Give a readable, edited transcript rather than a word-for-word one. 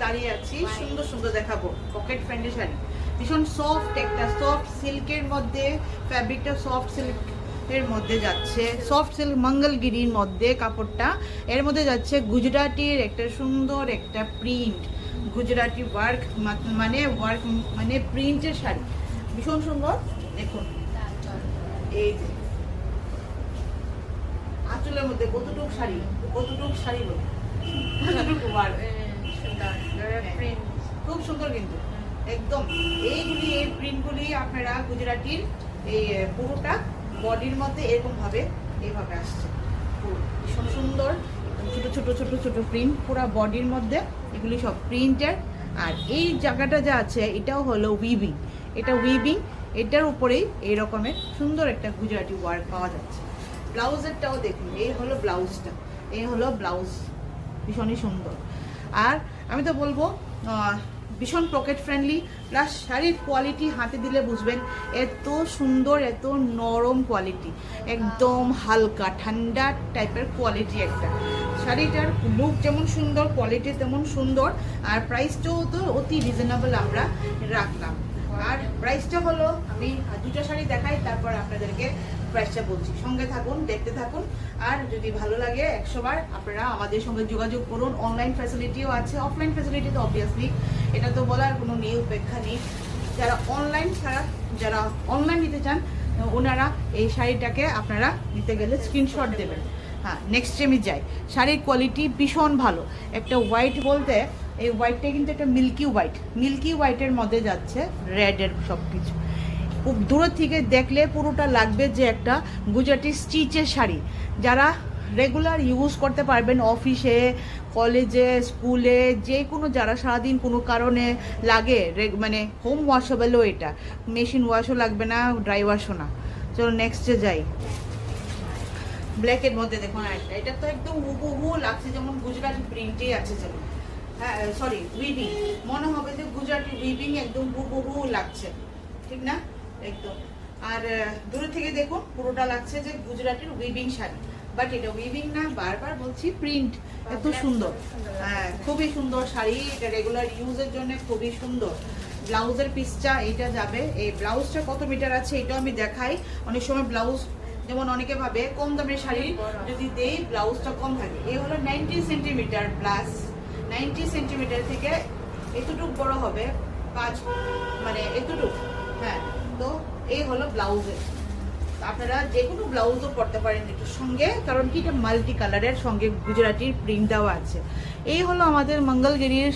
দাঁড়িয়ে আছি, সুন্দর সুন্দর দেখাবো পকেট ফ্রেন্ডলি শাড়ি। ভীষণ সফট, একটা সফট সিল্কের মধ্যে, ফ্যাব্রিকটা সফট সিল্ক এর মধ্যে যাচ্ছে, সফট সিল্ক মঙ্গলগিরির মধ্যে কাপড়টা। এর মধ্যে যাচ্ছে গুজরাটির একটা সুন্দর একটা প্রিন্ট, গুজরাটি ওয়ার্ক মানে প্রিন্টের শাড়ি, ভীষণ সুন্দর। দেখুন এই যে আঁচলের মধ্যে কতটুক শাড়ি বলে কতটুকু ওয়ার্ক, খুব সুন্দর কিন্তু একদম। এই প্রিন্টগুলি আপনারা গুজরাটির এই পুরোটা বডির মধ্যে এরকম ভাবে এইভাবে আসছে, ভীষণ সুন্দর। ছোট ছোট ছোট ছোট প্রিন্ট পুরো বডির মধ্যে, এগুলি সব প্রিন্টের। আর এই জায়গাটা যা আছে এটাও হলো উইভিং, এটা উইভিং, এটার উপরেই এই রকমের সুন্দর একটা গুজরাটি ওয়ার্ক পাওয়া যাচ্ছে। ব্লাউজেরটাও দেখুন, এই হলো ব্লাউজটা, এই হলো ব্লাউজ, ভীষণই সুন্দর। আর আমি তো বলবো ভীষণ পকেট ফ্রেন্ডলি, প্লাস শাড়ির কোয়ালিটি হাতে দিলে বুঝবেন এত সুন্দর, এত নরম কোয়ালিটি, একদম হালকা ঠান্ডা টাইপের কোয়ালিটি একটা। শাড়িটার লুক যেমন সুন্দর, কোয়ালিটি তেমন সুন্দর, আর প্রাইসটাও তো অতি রিজনেবল আমরা রাখলাম। আর প্রাইসটা হলো, আমি দুটো শাড়ি দেখাই তারপর আপনাদেরকে প্রাইসটা বলছি, সঙ্গে থাকুন, দেখতে থাকুন। আর যদি ভালো লাগে 100 বার আপনারা আমাদের সঙ্গে যোগাযোগ করুন। অনলাইন ফ্যাসিলিটিও আছে, অফলাইন ফ্যাসিলিটি তো অবভিয়াসলি এটা তো বলার কোনো নেই, উপেক্ষা নেই। যারা অনলাইন নিতে চান ওনারা এই শাড়িটাকে আপনারা নিতে গেলে স্ক্রিনশট দেবেন। হ্যাঁ, নেক্সট আমি যাই। শাড়ির কোয়ালিটি ভীষণ ভালো, একটা হোয়াইট বলতে এই হোয়াইটটা কিন্তু একটা মিল্কি হোয়াইটের মধ্যে যাচ্ছে, রেডের সব কিছু। খুব দূর থেকে দেখলে পুরোটা লাগবে যে একটা গুজরাটি স্টিচের শাড়ি। যারা রেগুলার ইউজ করতে পারবেন অফিসে, কলেজে, স্কুলে, যে কোনো যারা সারাদিন কোনো কারণে লাগে, মানে হোম ওয়াশেবলও, এটা মেশিন ওয়াশও লাগবে না, ড্রাই ওয়াশও না। চলো নেক্সটে যাই। ব্ল্যাকের মধ্যে দেখুন একটা, এটা তো একদম হুবহু লাগছে যেমন গুজরাটি প্রিন্টেই আছে, যেমন হ্যাঁ সরি উইভিং, মনে হবে যে গুজরাটি উইভিং একদম হুবহু লাগছে, ঠিক না? একদম। আর দূরে থেকে দেখুন পুরোটা লাগছে যে গুজরাটির উইভিং শাড়ি, বাট এটা উইভিং না, বারবার বলছি প্রিন্ট, এত সুন্দর। হ্যাঁ, খুবই সুন্দর শাড়ি, এটা রেগুলার ইউজের জন্য খুবই সুন্দর। ব্লাউজের পিসটা এইটা যাবে, এই ব্লাউজটা কত মিটার আছে এটাও আমি দেখাই। অনেক সময় ব্লাউজ, যেমন অনেকে ভাবে কম দামের শাড়ি যদি দেই ব্লাউজটা কম থাকে, এই হলো 90 সেন্টিমিটার প্লাস, 90 সেন্টিমিটার থেকে এতটুকু বড় হবে, 5 মানে এতটুকু। হ্যাঁ, তো এই হলো ব্লাউজের। আপনারা যে কোনো ব্লাউজও পরতে পারেন এটার সঙ্গে, কারণ কি এটা মাল্টি কালারের সঙ্গে গুজরাটির প্রিন্ট দেওয়া আছে। এই হলো আমাদের মঙ্গলগিরির